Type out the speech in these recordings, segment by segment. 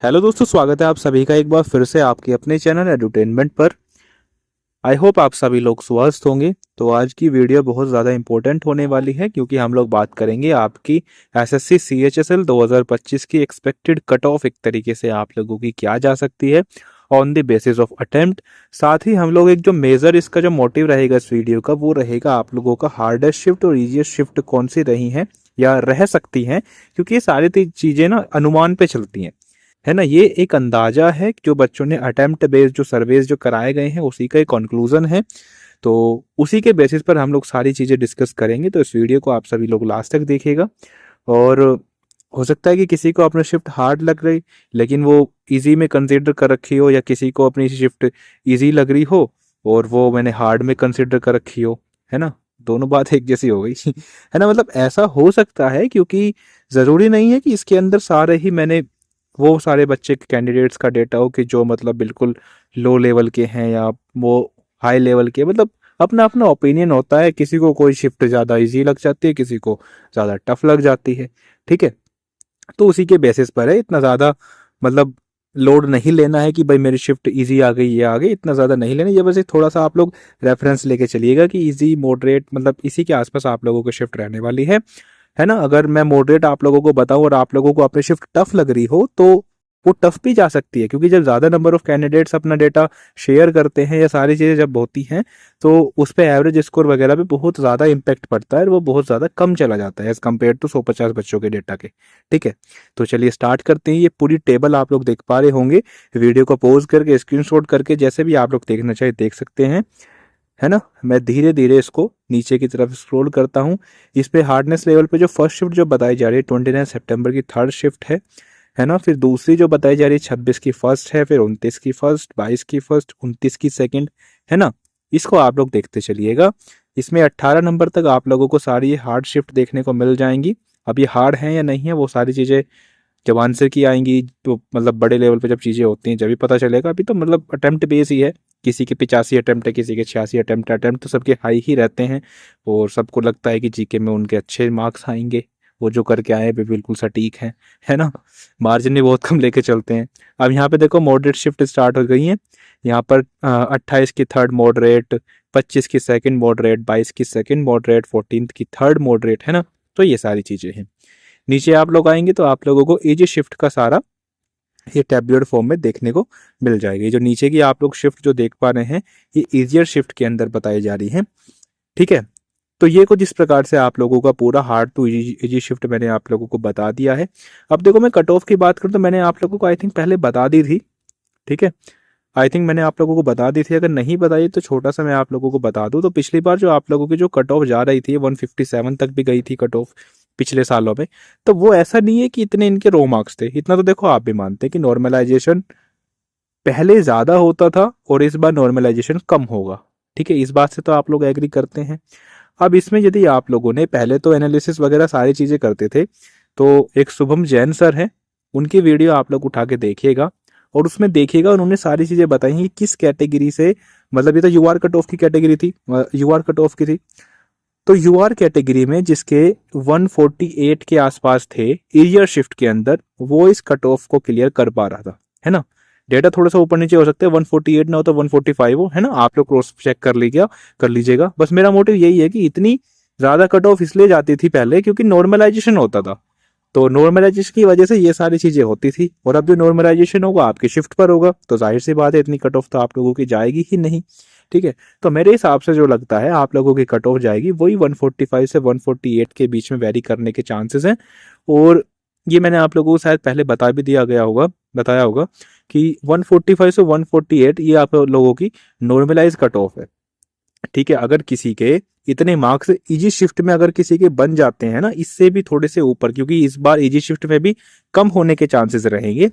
Hello दोस्तों, स्वागत है आप सभी का एक बार फिर से आपके अपने चैनल एडुटेनमेंट पर। आई होप आप सभी लोग स्वस्थ होंगे। तो आज की वीडियो बहुत ज़्यादा इंपॉर्टेंट होने वाली है क्योंकि हम लोग बात करेंगे आपकी एसएससी सीएचएसएल 2025 की एक्सपेक्टेड कट ऑफ एक तरीके से आप लोगों की क्या जा सकती है on the basis of attempt. साथ ही हम लोग एक जो मेजर इसका जो मोटिव रहेगा इस वीडियो का वो रहेगा आप लोगों का हार्डेस्ट शिफ्ट और इजीएस्ट शिफ्ट कौन सी रही हैं या रह सकती हैं, क्योंकि ये सारी चीज़ें ना अनुमान पे चलती हैं, है ना। ये एक अंदाजा है जो बच्चों ने अटेम्प्ट बेस्ड जो सर्वेज जो कराए गए हैं उसी का एक कंक्लूजन है। तो उसी के बेसिस पर हम लोग सारी चीज़ें डिस्कस करेंगे। तो इस वीडियो को आप सभी लोग लास्ट तक देखिएगा। और हो सकता है कि किसी को अपना शिफ्ट हार्ड लग रही लेकिन वो इजी में कंसिडर कर रखी हो, या किसी को अपनी शिफ्ट इजी लग रही हो और वो मैंने हार्ड में कंसिडर कर रखी हो, है ना। दोनों बात एक जैसी हो गई है ना। मतलब ऐसा हो सकता है क्योंकि ज़रूरी नहीं है कि इसके अंदर सारे ही मैंने वो सारे बच्चे के कैंडिडेट्स का डेटा हो कि जो मतलब बिल्कुल लो लेवल के हैं या वो हाई लेवल के। मतलब अपना अपना ओपिनियन होता है, किसी को कोई शिफ्ट ज़्यादा इजी लग जाती है, किसी को ज़्यादा टफ लग जाती है, ठीक है। तो उसी के बेसिस पर है, इतना ज़्यादा मतलब लोड नहीं लेना है कि भाई मेरी शिफ्ट इजी आ गई ये आ गई, इतना ज़्यादा नहीं लेना। ये बस एक थोड़ा सा आप लोग रेफरेंस लेके चलिएगा कि इजी मॉडरेट मतलब इसी के आसपास आप लोगों की शिफ्ट रहने वाली है ना। अगर मैं मॉडरेट आप लोगों को बताऊं और आप लोगों को अपनी शिफ्ट टफ लग रही हो तो वो टफ भी जा सकती है, क्योंकि जब ज़्यादा नंबर ऑफ कैंडिडेट्स अपना डेटा शेयर करते हैं या सारी चीज़ें जब होती हैं तो उस पर एवरेज स्कोर वगैरह पे बहुत ज़्यादा इम्पैक्ट पड़ता है और वो बहुत ज़्यादा कम चला जाता है एज़ कम्पेयर टू 150 बच्चों के डेटा के, ठीक है। तो चलिए स्टार्ट करते हैं। ये पूरी टेबल आप लोग देख पा रहे होंगे, वीडियो को पॉज करके स्क्रीनशॉट करके जैसे भी आप लोग देखना चाहिए देख सकते हैं, है ना। मैं धीरे धीरे इसको नीचे की तरफ स्क्रॉल करता हूँ। इस पे हार्डनेस लेवल पे जो फर्स्ट शिफ्ट जो बताई जा रही है 29 सितंबर की थर्ड शिफ्ट है ना। फिर दूसरी जो बताई जा रही है 26 की फर्स्ट है, फिर 29 की फर्स्ट, 22 की फर्स्ट, 29 की सेकंड, है ना। इसको आप लोग देखते चलिएगा। इसमें 18 नंबर तक आप लोगों को सारी ये हार्ड शिफ्ट देखने को मिल जाएंगी। अब ये हार्ड है या नहीं है वो सारी चीज़ें जब आंसर की आएंगी तो मतलब बड़े लेवल पे जब चीज़ें होती हैं जब भी पता चलेगा। अभी तो मतलब अटेम्प्ट बेस ही है, किसी के 85 अटेम्प्ट है, किसी के 86 अटेम्प्ट तो सबके हाई ही रहते हैं और सबको लगता है कि जीके में उनके अच्छे मार्क्स आएंगे, वो जो करके आए वे बिल्कुल सटीक हैं, है ना। मार्जिन भी बहुत कम लेके चलते हैं। अब यहाँ पे देखो मॉडरेट शिफ्ट स्टार्ट हो गई है। यहाँ पर 28 की थर्ड मॉडरेट, 25 की सेकंड मॉडरेट, 22 की सेकंड मॉडरेट, 14 की थर्ड मॉडरेट, है ना। तो ये सारी चीज़ें हैं। नीचे आप लोग आएंगे तो आप लोगों को एजी शिफ्ट का सारा ये टैबुलर फॉर्म में देखने को मिल जाएगी। जो नीचे की आप लोग शिफ्ट जो देख पा रहे हैं ये इजियर शिफ्ट के अंदर बताई जा रही है, ठीक है। तो ये कुछ इस प्रकार से आप लोगों का पूरा हार्ड टू इजी शिफ्ट मैंने आप लोगों को बता दिया है। अब देखो मैं कट ऑफ की बात करूँ तो मैंने आप लोगों को आई थिंक पहले बता दी थी, ठीक है। आई थिंक मैंने आप लोगों को बता दी थी, अगर नहीं बताई तो छोटा सा मैं आप लोगों को बता दूं। तो पिछली बार जो आप लोगों की जो कट ऑफ जा रही थी 157 तक भी गई थी कट ऑफ पिछले सालों में। तो वो ऐसा नहीं है कि इतने इनके रो मार्क्स थे, इतना तो देखो आप भी मानते हैं कि नॉर्मलाइजेशन पहले ज्यादा होता था और इस बार नॉर्मलाइजेशन कम होगा, ठीक है। इस बात से तो आप लोग एग्री करते हैं। अब इसमें यदि आप लोगों ने पहले तो एनालिसिस वगैरह सारी चीजें करते थे तो एक शुभम जैन सर हैं, उनकी वीडियो आप लोग उठा के देखिएगा और उसमें देखिएगा उन्होंने सारी चीजें बताई हैं कि किस कैटेगरी से, मतलब ये तो यूआर कट ऑफ की कैटेगरी थी, यूआर कट ऑफ की थी। तो यूआर कैटेगरी में जिसके 148 के आसपास थे ईयर शिफ्ट के अंदर, वो इस कट ऑफ को क्लियर कर पा रहा था, है ना। डेटा थोड़ा सा ऊपर नीचे हो सकता है, 148 ना हो तो 145 हो, है ना। आप लोग क्रॉस चेक कर लीजिएगा। बस मेरा मोटिव यही है कि इतनी ज्यादा कट ऑफ इसलिए जाती थी पहले क्योंकि नॉर्मलाइजेशन होता था। तो नॉर्मलाइजेशन की वजह से ये सारी चीजें होती थी और अब जो नॉर्मलाइजेशन होगा आपकी शिफ्ट पर होगा तो जाहिर सी बात है इतनी कट ऑफ तो आप लोगों की जाएगी ही नहीं, ठीक है। तो मेरे हिसाब से जो लगता है आप लोगों की कट ऑफ जाएगी वही 145 से 148 के बीच में वेरी करने के चांसेस हैं। और ये मैंने आप लोगों को शायद पहले बताया होगा कि 145 से 148 ये आप लोगों की नॉर्मलाइज कट ऑफ है, ठीक है। अगर किसी के इतने मार्क्स इजी शिफ्ट में अगर किसी के बन जाते हैं ना, इससे भी थोड़े से ऊपर, क्योंकि इस बार इजी शिफ्ट में भी कम होने के चांसेस रहेंगे।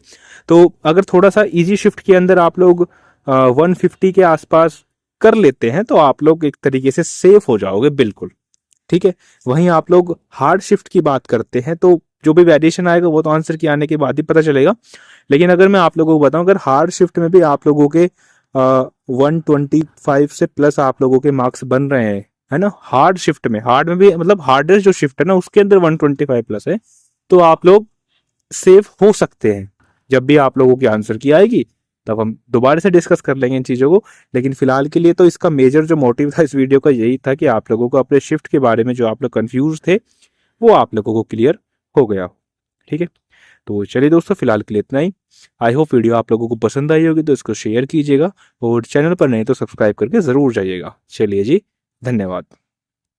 तो अगर थोड़ा सा इजी शिफ्ट के अंदर आप लोग 150 के आसपास कर लेते हैं तो आप लोग एक तरीके से सेफ हो जाओगे बिल्कुल, ठीक है। वहीं आप लोग हार्ड शिफ्ट की बात करते हैं तो जो भी वेरिएशन आएगा वो तो आंसर के आने के बाद ही पता चलेगा। लेकिन अगर मैं आप लोगों को बताऊं, अगर हार्ड शिफ्ट में भी आप लोगों के 125 से प्लस आप लोगों के मार्क्स बन रहे हैं, है ना। हार्ड में भी मतलब हार्डेस्ट जो शिफ्ट है ना उसके अंदर 125 प्लस है तो आप लोग सेफ हो सकते हैं। जब भी आप लोगों की आंसर की आएगी तब हम दोबारा से डिस्कस कर लेंगे इन चीज़ों को। लेकिन फिलहाल के लिए तो इसका मेजर जो मोटिव था इस वीडियो का यही था कि आप लोगों को अपने शिफ्ट के बारे में जो आप लोग कंफ्यूज थे वो आप लोगों को क्लियर हो गया। ठीक है, तो चलिए दोस्तों फिलहाल के लिए इतना ही। आई होप वीडियो आप लोगों को पसंद आई होगी, तो इसको शेयर कीजिएगा और चैनल पर नहीं तो सब्सक्राइब करके ज़रूर जाइएगा। चलिए जी, धन्यवाद।